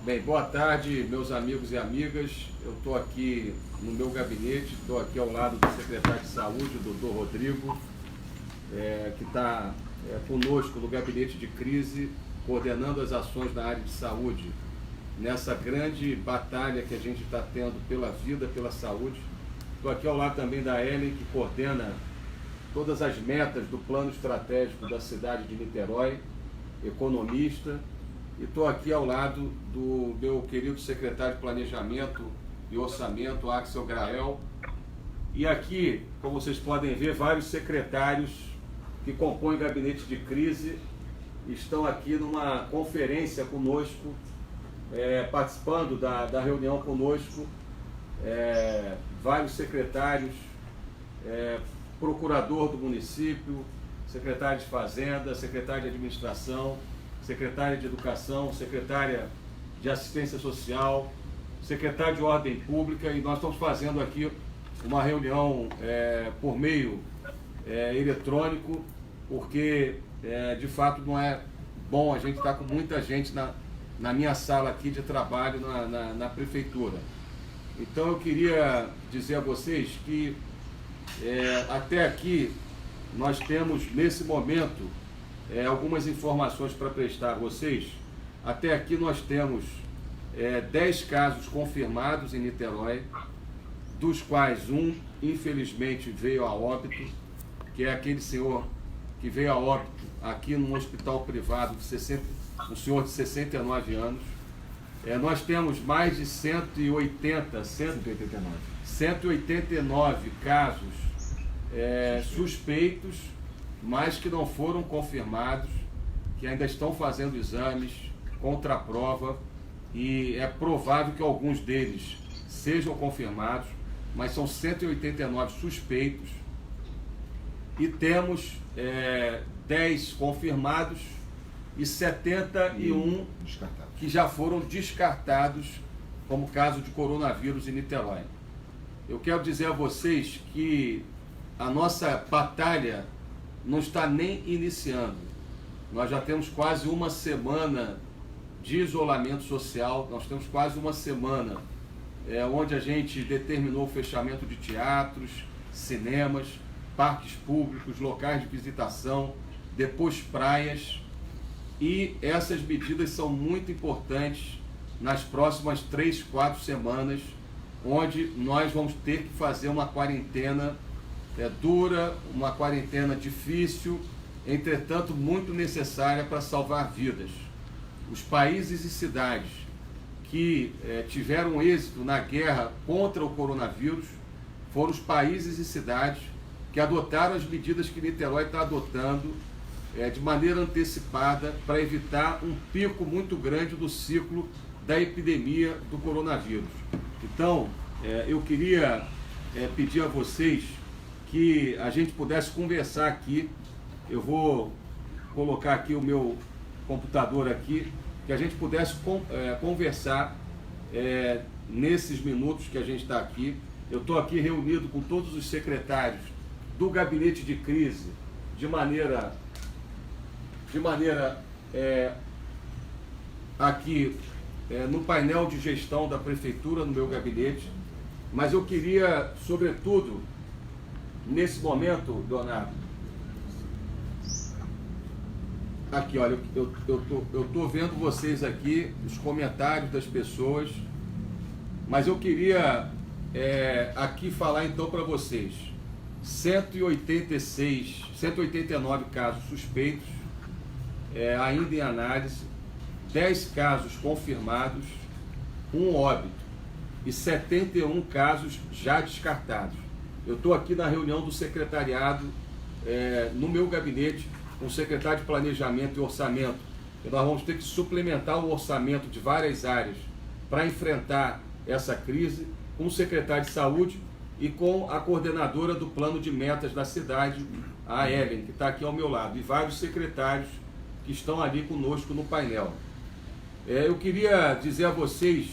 Bem, boa tarde, meus amigos e amigas. Eu estou aqui no meu gabinete, estou aqui ao lado do secretário de Saúde, o doutor Rodrigo, que está conosco no gabinete de crise, coordenando as ações na área de saúde, nessa grande batalha que a gente está tendo pela vida, pela saúde. Estou aqui ao lado também da Ellen, que coordena todas as metas do plano estratégico da cidade de Niterói, economista. E estou aqui ao lado do meu querido secretário de Planejamento e Orçamento, Axel Grael. E aqui, como vocês podem ver, vários secretários que compõem o gabinete de crise estão aqui numa conferência conosco, participando da reunião conosco, vários secretários, procurador do município, secretário de Fazenda, secretário de Administração, secretária de Educação, secretária de Assistência Social, secretário de Ordem Pública, e nós estamos fazendo aqui uma reunião por meio eletrônico, porque de fato não é bom a gente estar com muita gente na minha sala aqui de trabalho na prefeitura. Então eu queria dizer a vocês que até aqui nós temos nesse momento algumas informações para prestar a vocês. Até aqui nós temos 10 casos confirmados em Niterói, dos quais um, infelizmente, veio a óbito, que é aquele senhor que veio a óbito aqui num hospital privado, um senhor de 69 anos. Nós temos mais de 189 casos suspeitos, mas que não foram confirmados, que ainda estão fazendo exames, contraprova, e é provável que alguns deles sejam confirmados, mas são 189 suspeitos, e temos 10 confirmados e 71 que já foram descartados como caso de coronavírus em Niterói. Eu quero dizer a vocês que a nossa batalha não está nem iniciando. Nós já temos quase uma semana de isolamento social, nós temos quase uma semana onde a gente determinou o fechamento de teatros, cinemas, parques públicos, locais de visitação, depois praias, e essas medidas são muito importantes nas próximas 3, 4 semanas, onde nós vamos ter que fazer uma quarentena dura, uma quarentena difícil, entretanto muito necessária para salvar vidas. Os países e cidades que tiveram êxito na guerra contra o coronavírus foram os países e cidades que adotaram as medidas que Niterói está adotando de maneira antecipada para evitar um pico muito grande do ciclo da epidemia do coronavírus. Então, eu queria pedir a vocês que a gente pudesse conversar aqui. Eu vou colocar aqui o meu computador aqui, que a gente pudesse conversar nesses minutos que a gente está aqui. Eu estou aqui reunido com todos os secretários do gabinete de crise de maneira aqui no painel de gestão da prefeitura, no meu gabinete, mas eu queria, sobretudo, nesse momento, Leonardo, aqui, olha, eu tô vendo vocês aqui, os comentários das pessoas, mas eu queria aqui falar então para vocês: 189 casos suspeitos, ainda em análise, 10 casos confirmados, um óbito e 71 casos já descartados. Eu estou aqui na reunião do secretariado, no meu gabinete, com o secretário de Planejamento e Orçamento, e nós vamos ter que suplementar o orçamento de várias áreas para enfrentar essa crise, com o secretário de Saúde e com a coordenadora do plano de metas da cidade, a Ellen, que está aqui ao meu lado, e vários secretários que estão ali conosco no painel. Eu queria dizer a vocês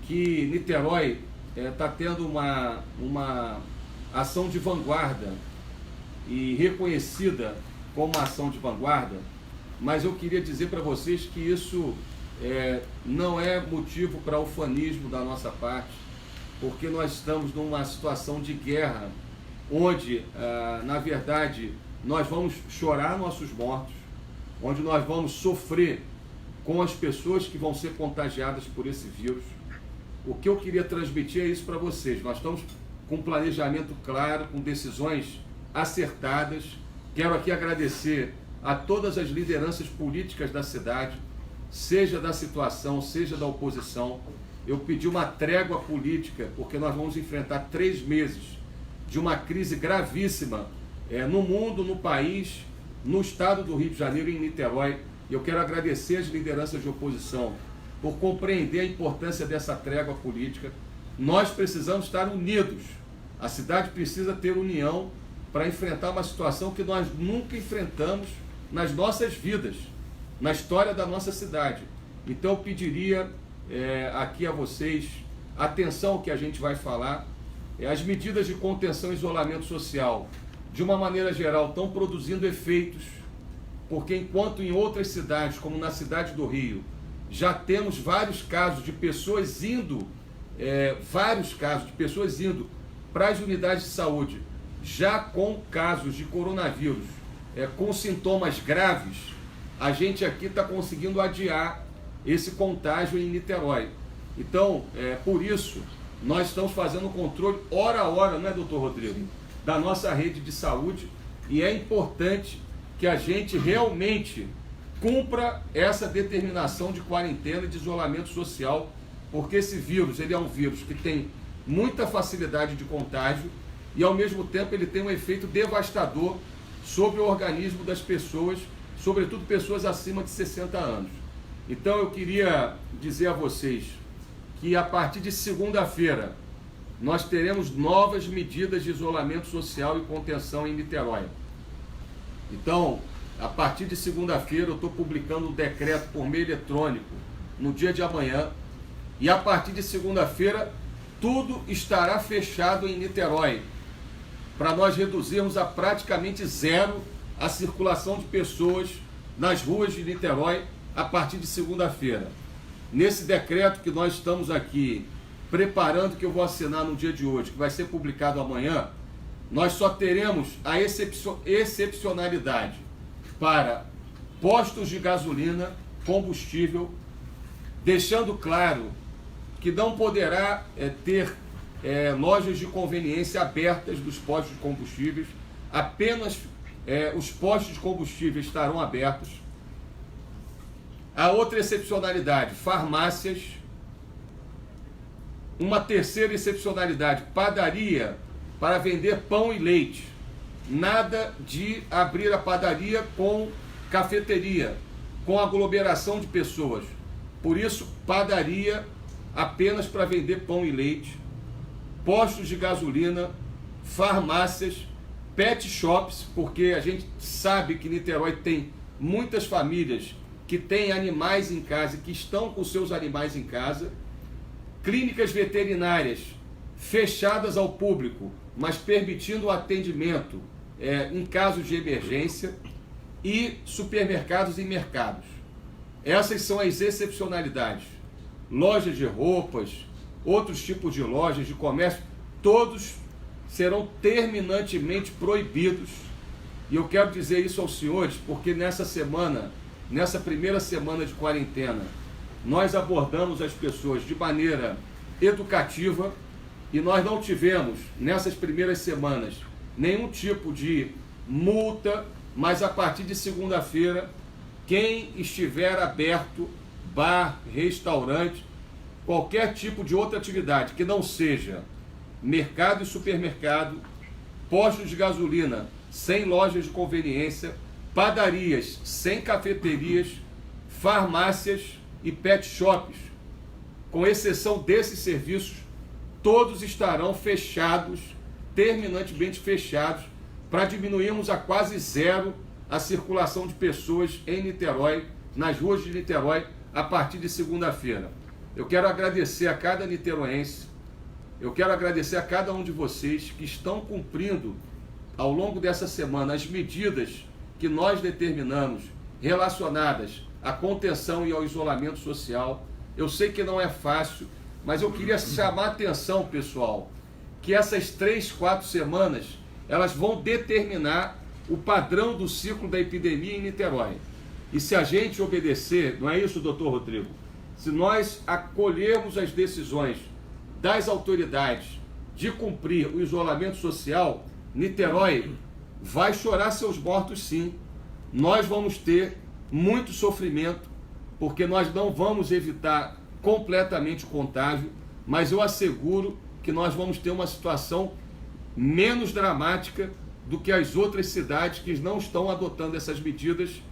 que Niterói está tendo uma ação de vanguarda e reconhecida como uma ação de vanguarda, mas eu queria dizer para vocês que isso não é motivo para ufanismo da nossa parte, porque nós estamos numa situação de guerra, onde, na verdade, nós vamos chorar nossos mortos, onde nós vamos sofrer com as pessoas que vão ser contagiadas por esse vírus. O que eu queria transmitir é isso para vocês. Nós estamos com um planejamento claro, com decisões acertadas. Quero aqui agradecer a todas as lideranças políticas da cidade, seja da situação, seja da oposição. Eu pedi uma trégua política, porque nós vamos enfrentar 3 meses de uma crise gravíssima no mundo, no país, no estado do Rio de Janeiro e em Niterói. Eu quero agradecer as lideranças de oposição por compreender a importância dessa trégua política. Nós precisamos estar unidos. A cidade precisa ter união para enfrentar uma situação que nós nunca enfrentamos nas nossas vidas, na história da nossa cidade. Então eu pediria aqui a vocês, atenção ao que a gente vai falar. As medidas de contenção e isolamento social, de uma maneira geral, estão produzindo efeitos, porque enquanto em outras cidades, como na cidade do Rio, já temos vários casos de pessoas indo para as unidades de saúde, já com casos de coronavírus, com sintomas graves, a gente aqui está conseguindo adiar esse contágio em Niterói. Então, por isso, nós estamos fazendo controle hora a hora, não é, doutor Rodrigo? Da nossa rede de saúde, e é importante que a gente realmente cumpra essa determinação de quarentena e de isolamento social, porque esse vírus, ele é um vírus que tem muita facilidade de contágio e, ao mesmo tempo, ele tem um efeito devastador sobre o organismo das pessoas, sobretudo pessoas acima de 60 anos. Então, eu queria dizer a vocês que, a partir de segunda-feira, nós teremos novas medidas de isolamento social e contenção em Niterói. Então, a partir de segunda-feira, eu estou publicando um decreto por meio eletrônico no dia de amanhã, e a partir de segunda-feira, tudo estará fechado em Niterói, para nós reduzirmos a praticamente zero a circulação de pessoas nas ruas de Niterói a partir de segunda-feira. Nesse decreto que nós estamos aqui preparando, que eu vou assinar no dia de hoje, que vai ser publicado amanhã, nós só teremos a excepcionalidade para postos de gasolina, combustível, deixando claro que não poderá ter lojas de conveniência abertas dos postos de combustíveis, apenas os postos de combustível estarão abertos. A outra excepcionalidade, farmácias. Uma terceira excepcionalidade, padaria para vender pão e leite. Nada de abrir a padaria com cafeteria, com aglomeração de pessoas. Por isso, padaria apenas para vender pão e leite. Postos de gasolina, farmácias, pet shops, porque a gente sabe que Niterói tem muitas famílias que têm animais em casa e que estão com seus animais em casa. Clínicas veterinárias fechadas ao público, mas permitindo o atendimento em casos de emergência, e supermercados e mercados. Essas são as excepcionalidades. Lojas de roupas, outros tipos de lojas de comércio, todos serão terminantemente proibidos. E eu quero dizer isso aos senhores, porque nessa primeira semana de quarentena, nós abordamos as pessoas de maneira educativa e nós não tivemos, nessas primeiras semanas, nenhum tipo de multa, mas a partir de segunda-feira, quem estiver aberto, bar, restaurante, qualquer tipo de outra atividade que não seja mercado e supermercado, postos de gasolina sem lojas de conveniência, padarias sem cafeterias, farmácias e pet shops, com exceção desses serviços, todos estarão fechados, terminantemente fechados, para diminuirmos a quase zero a circulação de pessoas em Niterói, nas ruas de Niterói, a partir de segunda-feira. Eu quero agradecer a cada niteroense, eu quero agradecer a cada um de vocês que estão cumprindo ao longo dessa semana as medidas que nós determinamos relacionadas à contenção e ao isolamento social. Eu sei que não é fácil, mas eu queria chamar a atenção, pessoal, que essas 3, 4 semanas, elas vão determinar o padrão do ciclo da epidemia em Niterói. E se a gente obedecer, não é isso, doutor Rodrigo? Se nós acolhermos as decisões das autoridades de cumprir o isolamento social, Niterói vai chorar seus mortos sim. Nós vamos ter muito sofrimento, porque nós não vamos evitar completamente o contágio, mas eu asseguro que nós vamos ter uma situação menos dramática do que as outras cidades que não estão adotando essas medidas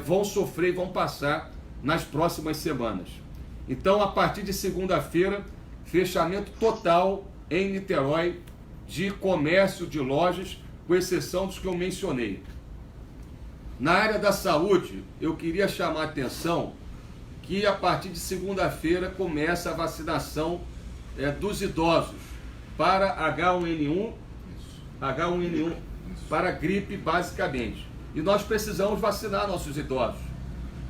vão sofrer e vão passar nas próximas semanas. Então, a partir de segunda-feira, fechamento total em Niterói de comércio, de lojas, com exceção dos que eu mencionei. Na área da saúde, eu queria chamar a atenção que a partir de segunda-feira começa a vacinação dos idosos para H1N1, para gripe basicamente. E nós precisamos vacinar nossos idosos,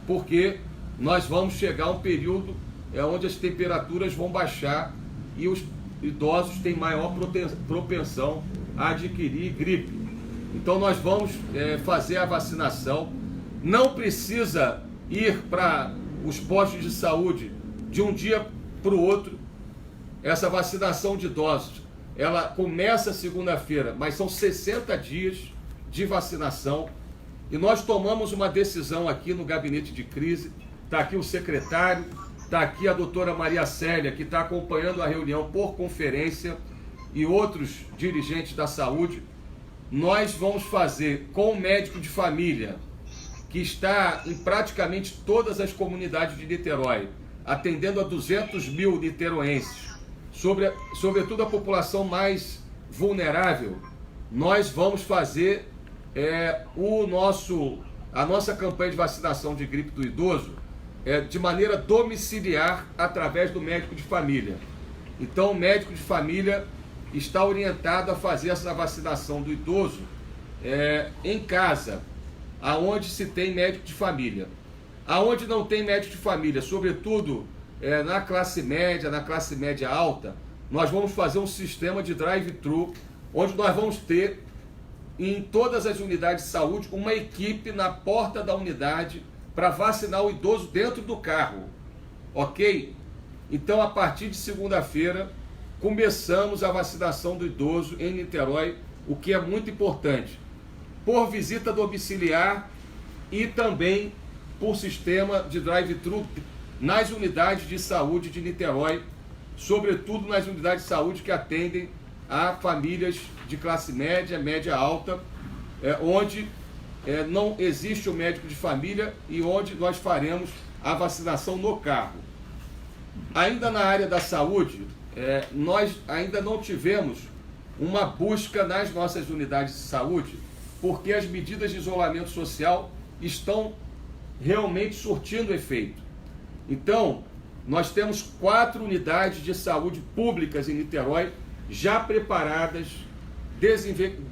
porque nós vamos chegar a um período onde as temperaturas vão baixar e os idosos têm maior propensão a adquirir gripe. Então nós vamos fazer a vacinação. Não precisa ir para os postos de saúde de um dia para o outro. Essa vacinação de idosos, ela começa segunda-feira, mas são 60 dias de vacinação. E nós tomamos uma decisão aqui no gabinete de crise. Está aqui o secretário, está aqui a doutora Maria Célia, que está acompanhando a reunião por conferência, e outros dirigentes da saúde. Nós vamos fazer com o médico de família, que está em praticamente todas as comunidades de Niterói, atendendo a 200 mil niteroenses, sobretudo a população mais vulnerável. Nós vamos fazer a nossa campanha de vacinação de gripe do idoso de maneira domiciliar, através do médico de família. Então, o médico de família está orientado a fazer essa vacinação do idoso em casa, aonde se tem médico de família. Aonde não tem médico de família, sobretudo na classe média alta, nós vamos fazer um sistema de drive-thru, onde nós vamos ter em todas as unidades de saúde uma equipe na porta da unidade para vacinar o idoso dentro do carro, ok? Então, a partir de segunda-feira, começamos a vacinação do idoso em Niterói, o que é muito importante, por visita domiciliar e também por sistema de drive-thru nas unidades de saúde de Niterói, sobretudo nas unidades de saúde que atendem a famílias de classe média, média alta, onde não existe o médico de família e onde nós faremos a vacinação no carro. Ainda na área da saúde, nós ainda não tivemos uma busca nas nossas unidades de saúde, porque as medidas de isolamento social estão realmente surtindo efeito. Então, nós temos 4 unidades de saúde públicas em Niterói, já preparadas,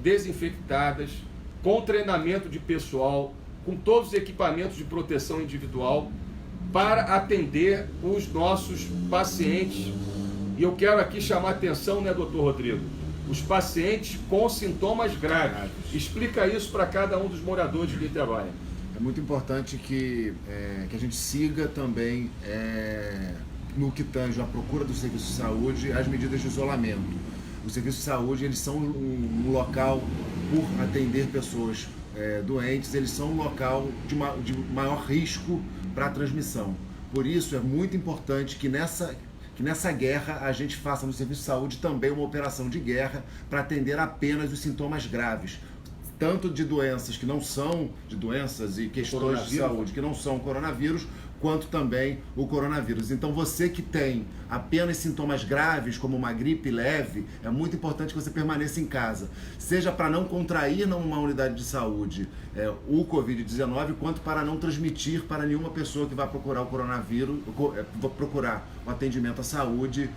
desinfectadas, com treinamento de pessoal, com todos os equipamentos de proteção individual, para atender os nossos pacientes. E eu quero aqui chamar a atenção, né, doutor Rodrigo? Os pacientes com sintomas graves. Explica isso para cada um dos moradores de Niterói. É muito importante que a gente siga também, no que tange a procura do serviço de saúde, as medidas de isolamento. Os serviços de saúde, eles são um local, por atender pessoas doentes, eles são um local de maior risco para a transmissão. Por isso, é muito importante que nessa guerra a gente faça no serviço de saúde também uma operação de guerra para atender apenas os sintomas graves, tanto de doenças que não são de doenças e questões de saúde que não são coronavírus, quanto também o coronavírus. Então, você que tem apenas sintomas graves, como uma gripe leve, é muito importante que você permaneça em casa, seja para não contrair numa unidade de saúde o Covid-19, quanto para não transmitir para nenhuma pessoa que vai procurar o coronavírus, procurar o atendimento à saúde,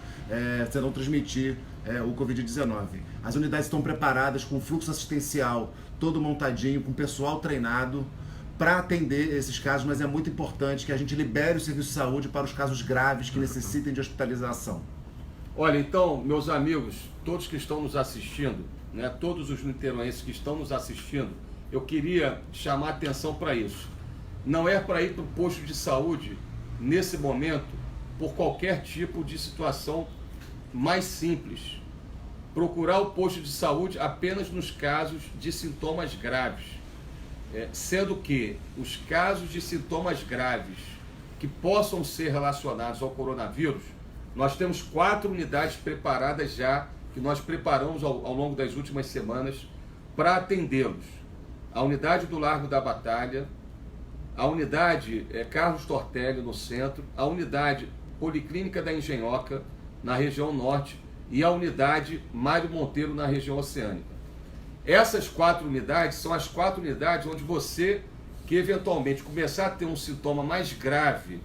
você não transmitir o Covid-19. As unidades estão preparadas com fluxo assistencial todo montadinho, com pessoal treinado, para atender esses casos, mas é muito importante que a gente libere o serviço de saúde para os casos graves que necessitem de hospitalização. Olha, então, meus amigos, todos que estão nos assistindo, né, todos os niteroenses que estão nos assistindo, eu queria chamar a atenção para isso. Não é para ir para o posto de saúde, nesse momento, por qualquer tipo de situação mais simples. Procurar o posto de saúde apenas nos casos de sintomas graves. Sendo que os casos de sintomas graves que possam ser relacionados ao coronavírus, nós temos 4 unidades preparadas já, que nós preparamos ao longo das últimas semanas para atendê-los. A unidade do Largo da Batalha, a unidade Carlos Tortelli no centro, a unidade Policlínica da Engenhoca na região norte e a unidade Mário Monteiro na região oceânica. Essas 4 unidades são as 4 unidades onde você que eventualmente começar a ter um sintoma mais grave,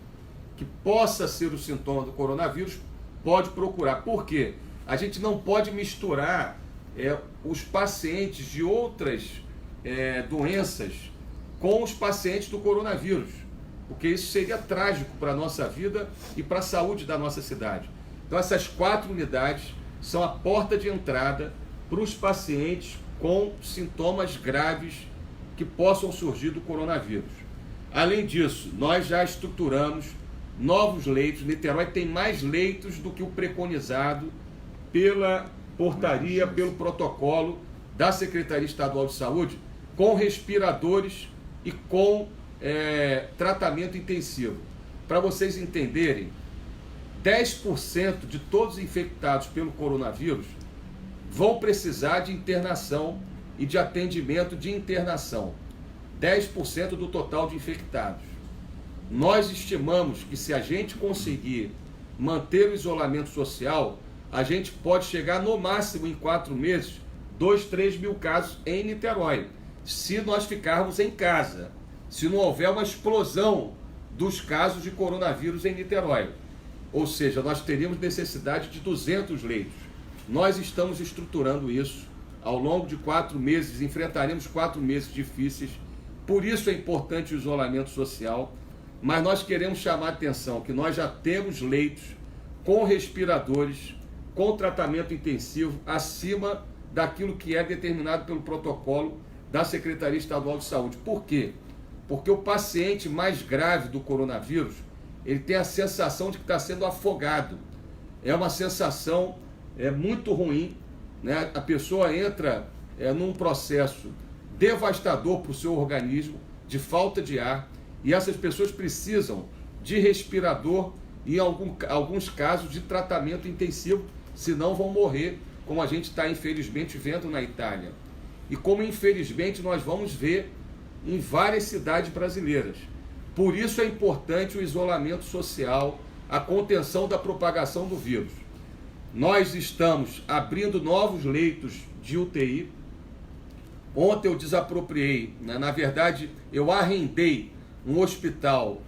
que possa ser o sintoma do coronavírus, pode procurar. Por quê? A gente não pode misturar os pacientes de outras doenças com os pacientes do coronavírus, porque isso seria trágico para a nossa vida e para a saúde da nossa cidade. Então essas 4 unidades são a porta de entrada para os pacientes com sintomas graves que possam surgir do coronavírus. Além disso, nós já estruturamos novos leitos. Niterói tem mais leitos do que o preconizado pela portaria, pelo protocolo da Secretaria Estadual de Saúde, com respiradores e com tratamento intensivo. Para vocês entenderem, 10% de todos os infectados pelo coronavírus vão precisar de internação e de atendimento de internação. 10% do total de infectados. Nós estimamos que se a gente conseguir manter o isolamento social, a gente pode chegar no máximo em 4 meses, 2, 3 mil casos em Niterói, se nós ficarmos em casa, se não houver uma explosão dos casos de coronavírus em Niterói. Ou seja, nós teríamos necessidade de 200 leitos. Nós estamos estruturando isso ao longo de 4 meses, enfrentaremos 4 meses difíceis, por isso é importante o isolamento social, mas nós queremos chamar a atenção que nós já temos leitos com respiradores, com tratamento intensivo, acima daquilo que é determinado pelo protocolo da Secretaria Estadual de Saúde. Por quê? Porque o paciente mais grave do coronavírus, ele tem a sensação de que está sendo afogado. É uma sensação muito ruim, né? A pessoa entra num processo devastador para o seu organismo, de falta de ar, e essas pessoas precisam de respirador e, em alguns casos, de tratamento intensivo, senão vão morrer, como a gente está, infelizmente, vendo na Itália. E como, infelizmente, nós vamos ver em várias cidades brasileiras. Por isso é importante o isolamento social, a contenção da propagação do vírus. Nós estamos abrindo novos leitos de UTI. Ontem eu desapropriei, né? Na verdade, eu arrendei um hospital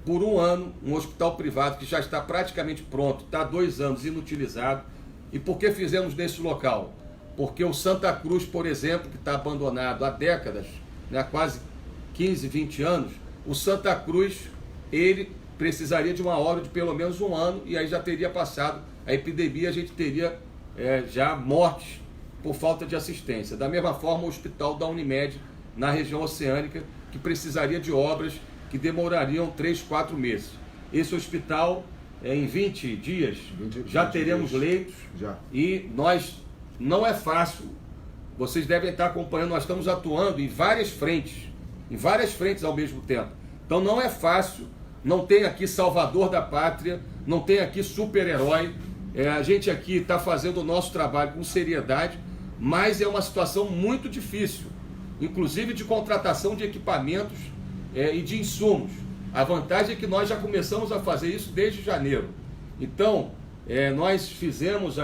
por 1 ano, um hospital privado que já está praticamente pronto, está há 2 anos inutilizado. E por que fizemos nesse local? Porque o Santa Cruz, por exemplo, que está abandonado há décadas, né, há quase 15, 20 anos, o Santa Cruz, ele precisaria de uma obra de pelo menos 1 ano e aí já teria passado a epidemia, a gente teria já mortes por falta de assistência. Da mesma forma, o hospital da Unimed, na região oceânica, que precisaria de obras que demorariam 3, 4 meses. Esse hospital, em 20 dias, já teremos leitos já. E nós, não é fácil, vocês devem estar acompanhando, nós estamos atuando em várias frentes ao mesmo tempo. Então não é fácil, não tem aqui salvador da pátria, não tem aqui super-herói, a gente aqui está fazendo o nosso trabalho com seriedade, mas é uma situação muito difícil, inclusive de contratação de equipamentos e de insumos. A vantagem é que nós já começamos a fazer isso desde janeiro. Então, nós fizemos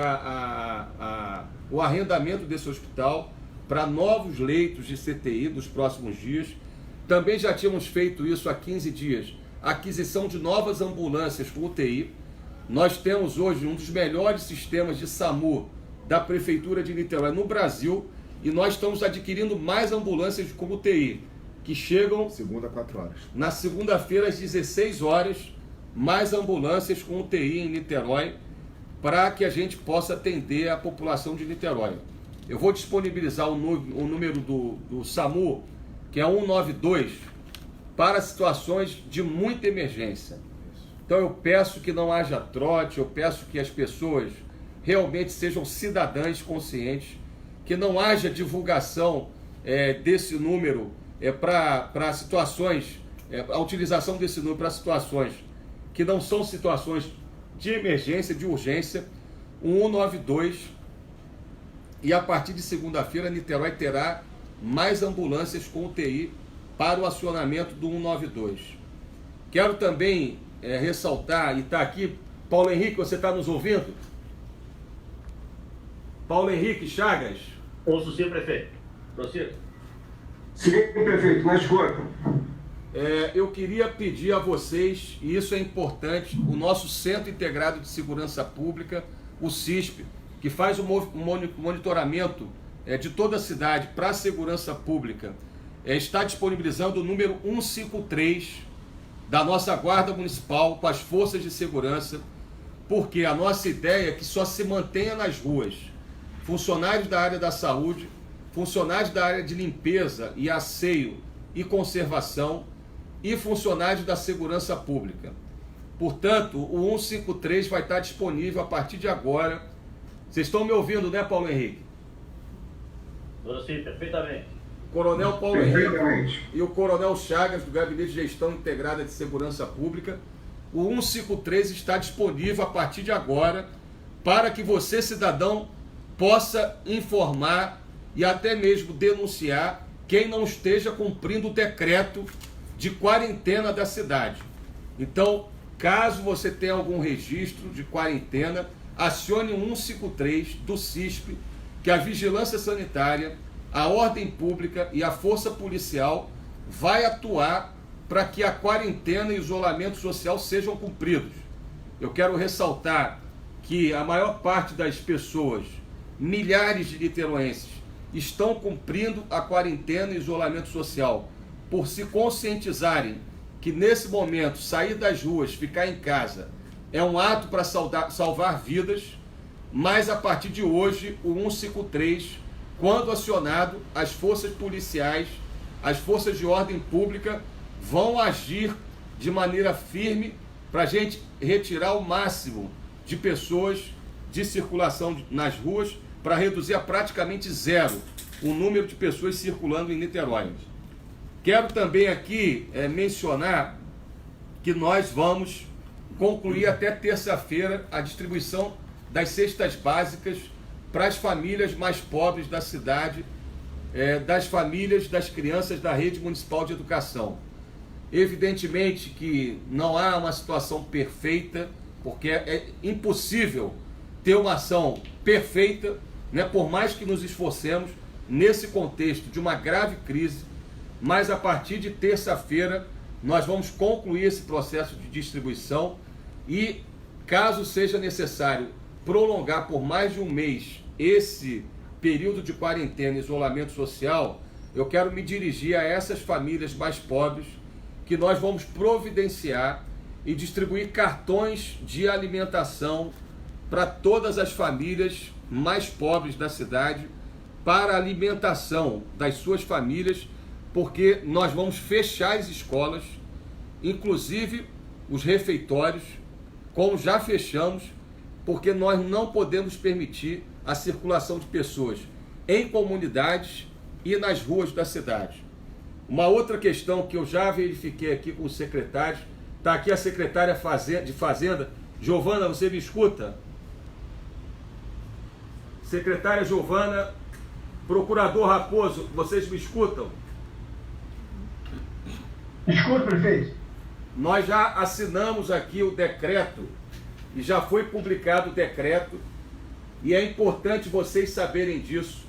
o arrendamento desse hospital para novos leitos de CTI nos próximos dias. Também já tínhamos feito isso há 15 dias, a aquisição de novas ambulâncias com UTI. Nós temos hoje um dos melhores sistemas de SAMU da Prefeitura de Niterói no Brasil e nós estamos adquirindo mais ambulâncias com UTI. que chegam Segunda, 4 horas. na segunda-feira às 16 horas, mais ambulâncias com UTI em Niterói, para que a gente possa atender a população de Niterói. Eu vou disponibilizar o número do SAMU, que é 192, para situações de muita emergência. Então eu peço que não haja trote, eu peço que as pessoas realmente sejam cidadãs conscientes, que não haja divulgação desse número para situações, a utilização desse número para situações que não são situações de emergência, de urgência, 192, e a partir de segunda-feira Niterói terá mais ambulâncias com UTI para o acionamento do 192. Quero também ressaltar, e está aqui, Paulo Henrique, você está nos ouvindo? Paulo Henrique Chagas. Ouço sim, prefeito. Prossiga. Sim, prefeito, na escuta. Eu queria pedir a vocês, e isso é importante, o nosso Centro Integrado de Segurança Pública, o CISP, que faz o monitoramento de toda a cidade para a segurança pública, está disponibilizando o número 153 da nossa Guarda Municipal com as forças de segurança, porque a nossa ideia é que só se mantenha nas ruas funcionários da área da saúde, funcionários da área de limpeza e asseio e conservação e funcionários da segurança pública. Portanto, o 153 vai estar disponível a partir de agora. Vocês estão me ouvindo, né, Paulo Henrique? Sim, perfeitamente. Coronel Paulo Henrique e o Coronel Chagas, do Gabinete de Gestão Integrada de Segurança Pública. O 153 está disponível a partir de agora para que você, cidadão, possa informar e até mesmo denunciar quem não esteja cumprindo o decreto de quarentena da cidade. Então, caso você tenha algum registro de quarentena, acione o 153 do CISP, que a Vigilância Sanitária, a Ordem Pública e a Força Policial vai atuar para que a quarentena e isolamento social sejam cumpridos. Eu quero ressaltar que a maior parte das pessoas, milhares de niteroenses, estão cumprindo a quarentena e isolamento social por se conscientizarem que nesse momento sair das ruas, ficar em casa, é um ato para salvar vidas, mas a partir de hoje o 153, quando acionado, as forças policiais, as forças de ordem pública vão agir de maneira firme para a gente retirar o máximo de pessoas de circulação nas ruas, para reduzir a praticamente zero o número de pessoas circulando em Niterói. Quero também aqui mencionar que nós vamos concluir até terça-feira a distribuição das cestas básicas para as famílias mais pobres da cidade, das famílias das crianças da Rede Municipal de Educação. Evidentemente que não há uma situação perfeita, porque é impossível ter uma ação perfeita, né, por mais que nos esforcemos nesse contexto de uma grave crise, mas a partir de terça-feira nós vamos concluir esse processo de distribuição e, caso seja necessário prolongar por mais de um mês esse período de quarentena e isolamento social, eu quero me dirigir a essas famílias mais pobres, que nós vamos providenciar e distribuir cartões de alimentação para todas as famílias mais pobres da cidade, para a alimentação das suas famílias, porque nós vamos fechar as escolas, inclusive os refeitórios, como já fechamos, porque nós não podemos permitir a circulação de pessoas em comunidades e nas ruas da cidade. Uma outra questão que eu já verifiquei aqui com os secretários, está aqui a secretária de Fazenda, Giovana, você me escuta? Secretária Giovana, procurador Raposo, vocês me escutam? Escuta, prefeito. Nós já assinamos aqui o decreto e já foi publicado o decreto, e é importante vocês saberem disso.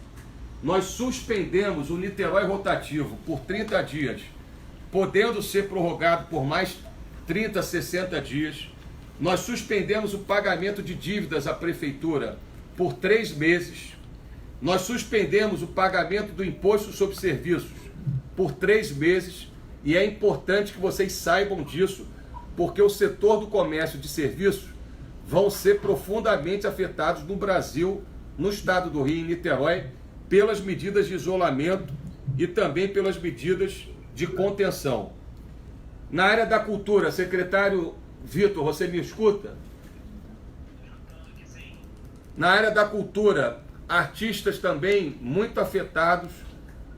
Nós suspendemos o Niterói rotativo por 30 dias, podendo ser prorrogado por mais 30, 60 dias. Nós suspendemos o pagamento de dívidas à prefeitura por 3 meses. Nós suspendemos o pagamento do imposto sobre serviços por 3 meses, e é importante que vocês saibam disso, porque o setor do comércio de serviços vão ser profundamente afetados no Brasil, no estado do Rio e em Niterói, pelas medidas de isolamento e também pelas medidas de contenção. Na área da cultura, secretário Vitor, você me escuta? Na área da cultura, artistas também muito afetados,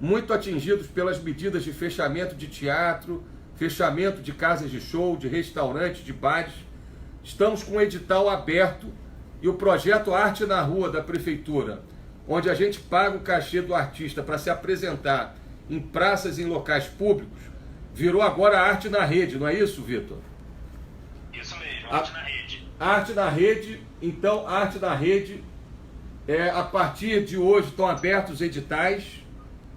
muito atingidos pelas medidas de fechamento de teatro, fechamento de casas de show, de restaurantes, de bares. Estamos com um edital aberto e o projeto Arte na Rua da Prefeitura, onde a gente paga o cachê do artista para se apresentar em praças e em locais públicos, virou agora Arte na Rede, não é isso, Vitor? Isso mesmo, Arte na Rede. Arte na Rede, então, Arte na Rede, a partir de hoje estão abertos os editais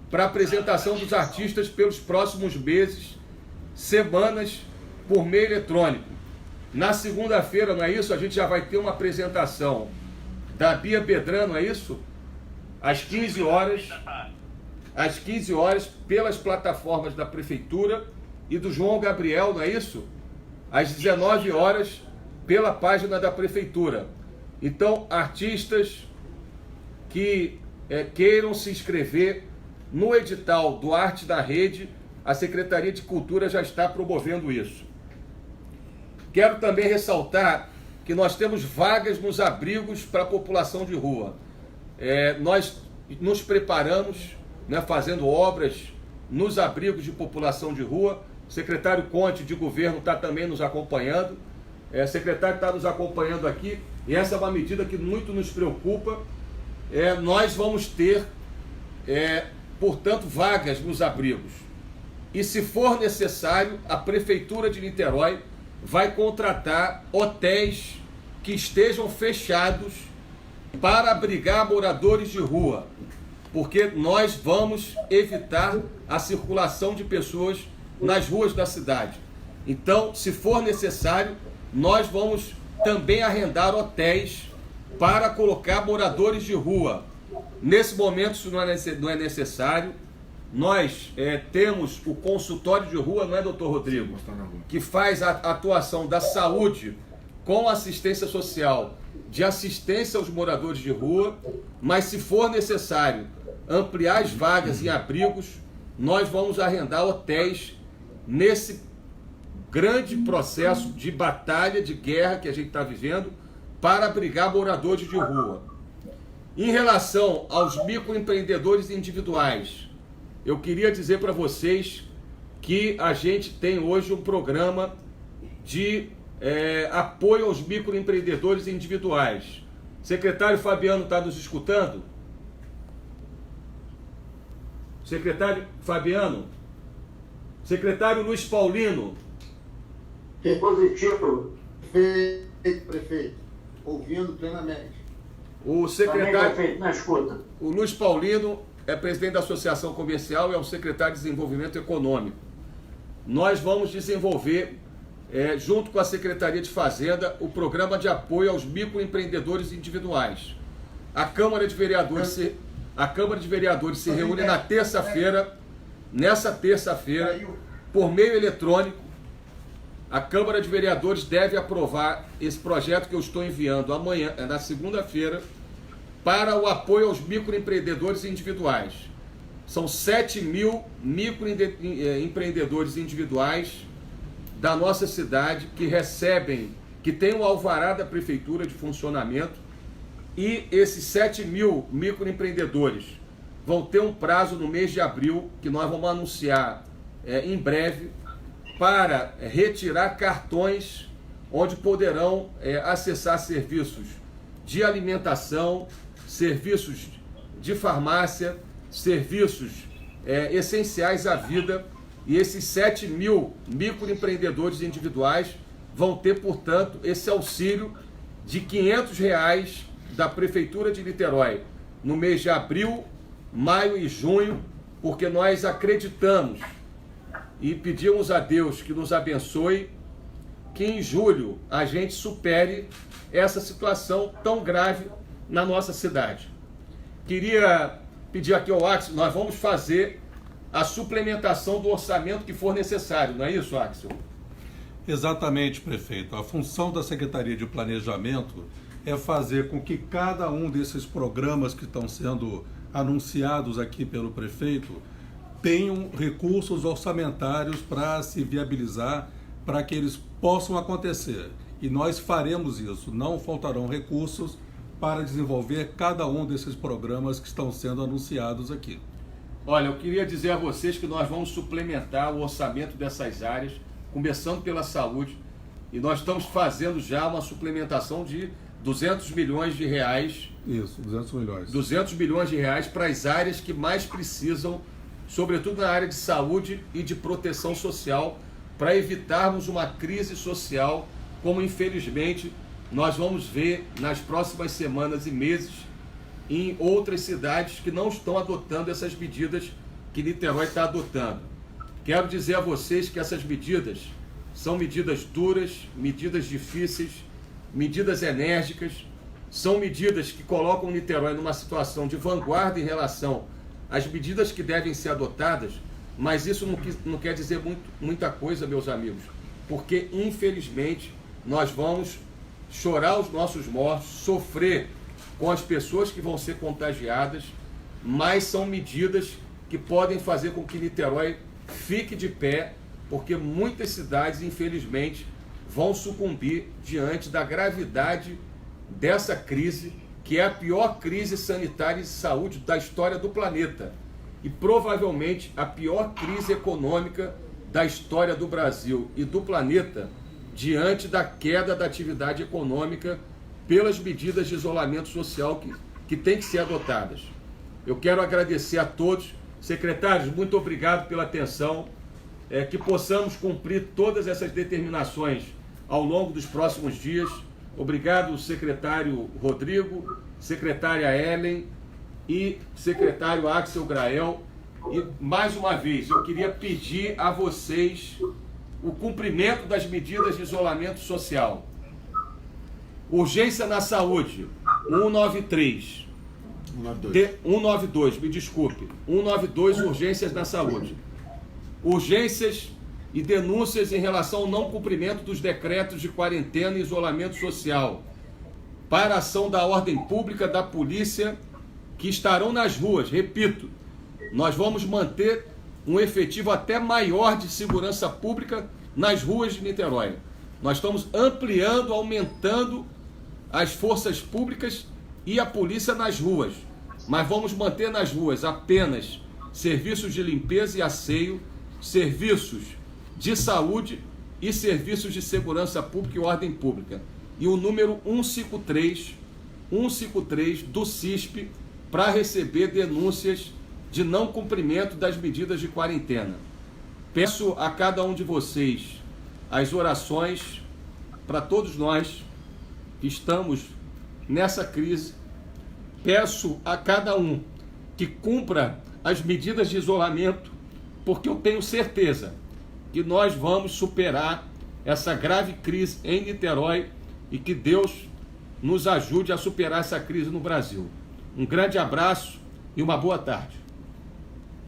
para apresentação dos artistas pelos próximos meses, semanas, por meio eletrônico. Na segunda-feira, não é isso? A gente já vai ter uma apresentação da Bia Bedran, não é isso? Às 15 horas. Às 15 horas, pelas plataformas da Prefeitura e do João Gabriel, não é isso? Às 19 horas, pela página da Prefeitura. Então, artistas que queiram se inscrever no edital do Arte da Rede, a Secretaria de Cultura já está promovendo isso. Quero também ressaltar que nós temos vagas nos abrigos para a população de rua. Nós nos preparamos, né, fazendo obras nos abrigos de população de rua. O secretário Conte de Governo está também nos acompanhando. O secretário está nos acompanhando aqui, e essa é uma medida que muito nos preocupa. Nós vamos ter, portanto, vagas nos abrigos. E se for necessário, a Prefeitura de Niterói vai contratar hotéis que estejam fechados para abrigar moradores de rua, porque nós vamos evitar a circulação de pessoas nas ruas da cidade. Então, se for necessário, nós vamos também arrendar hotéis para colocar moradores de rua. Nesse momento isso não é necessário. Nós temos o consultório de rua, não é, doutor Rodrigo? Que faz a atuação da saúde com assistência social, de assistência aos moradores de rua, mas se for necessário ampliar as vagas em abrigos, nós vamos arrendar hotéis nesse grande processo de batalha, de guerra que a gente está vivendo, para abrigar moradores de rua. Em relação aos microempreendedores individuais, eu queria dizer para vocês que a gente tem hoje um programa de apoio aos microempreendedores individuais. Secretário Fabiano está nos escutando? Secretário Fabiano? Secretário Luiz Paulino? Positivo. Prefeito, ouvindo plenamente. O secretário, Prefeito, na escuta. o Luiz Paulino é presidente da Associação Comercial e é o secretário de Desenvolvimento Econômico. Nós vamos desenvolver, junto com a Secretaria de Fazenda, o programa de apoio aos microempreendedores individuais. A Câmara de Vereadores se reúne na terça-feira. Nessa terça-feira, por meio eletrônico, a Câmara de Vereadores deve aprovar esse projeto que eu estou enviando amanhã, na segunda-feira, para o apoio aos microempreendedores individuais. São 7 mil microempreendedores individuais da nossa cidade que recebem, que têm o alvará da Prefeitura de funcionamento, e esses 7 mil microempreendedores vão ter um prazo no mês de abril, que nós vamos anunciar em breve, para retirar cartões onde poderão acessar serviços de alimentação, serviços de farmácia, serviços essenciais à vida, e esses 7 mil microempreendedores individuais vão ter, portanto, esse auxílio de R$ 500 da Prefeitura de Niterói no mês de abril, maio e junho, porque nós acreditamos e pedimos a Deus que nos abençoe, que em julho a gente supere essa situação tão grave na nossa cidade. Queria pedir aqui ao Axel, nós vamos fazer a suplementação do orçamento que for necessário, não é isso, Axel? Exatamente, prefeito. A função da Secretaria de Planejamento é fazer com que cada um desses programas que estão sendo anunciados aqui pelo prefeito tenham recursos orçamentários para se viabilizar, para que eles possam acontecer. E nós faremos isso. Não faltarão recursos para desenvolver cada um desses programas que estão sendo anunciados aqui. Olha, eu queria dizer a vocês que nós vamos suplementar o orçamento dessas áreas, começando pela saúde, e nós estamos fazendo já uma suplementação de 200 milhões de reais. Isso, 200 milhões. 200 milhões de reais para as áreas que mais precisam, sobretudo na área de saúde e de proteção social, para evitarmos uma crise social, como infelizmente nós vamos ver nas próximas semanas e meses em outras cidades que não estão adotando essas medidas que Niterói está adotando. Quero dizer a vocês que essas medidas são medidas duras, medidas difíceis, medidas enérgicas, são medidas que colocam Niterói numa situação de vanguarda em relação às medidas que devem ser adotadas, mas isso não quer dizer muita coisa, meus amigos, porque infelizmente nós vamos chorar os nossos mortos, sofrer com as pessoas que vão ser contagiadas, mas são medidas que podem fazer com que Niterói fique de pé, porque muitas cidades, infelizmente, vão sucumbir diante da gravidade dessa crise, que é a pior crise sanitária e de saúde da história do planeta e provavelmente a pior crise econômica da história do Brasil e do planeta, diante da queda da atividade econômica pelas medidas de isolamento social que têm que ser adotadas. Eu quero agradecer a todos. Secretários, muito obrigado pela atenção, que possamos cumprir todas essas determinações ao longo dos próximos dias. Obrigado, secretário Rodrigo, secretária Ellen e secretário Axel Grael. E, mais uma vez, eu queria pedir a vocês o cumprimento das medidas de isolamento social. Urgência na saúde, 193. 192, me desculpe. 192, urgências na saúde. Urgências e denúncias em relação ao não cumprimento dos decretos de quarentena e isolamento social, para a ação da ordem pública, da polícia, que estarão nas ruas. Repito, nós vamos manter um efetivo até maior de segurança pública nas ruas de Niterói. Nós estamos ampliando, aumentando as forças públicas e a polícia nas ruas, mas vamos manter nas ruas apenas serviços de limpeza e asseio, serviços de saúde e serviços de segurança pública e ordem pública. E o número 153 do CISP para receber denúncias de não cumprimento das medidas de quarentena. Peço a cada um de vocês as orações para todos nós que estamos nessa crise. Peço a cada um que cumpra as medidas de isolamento, porque eu tenho certeza que nós vamos superar essa grave crise em Niterói e que Deus nos ajude a superar essa crise no Brasil. Um grande abraço e uma boa tarde.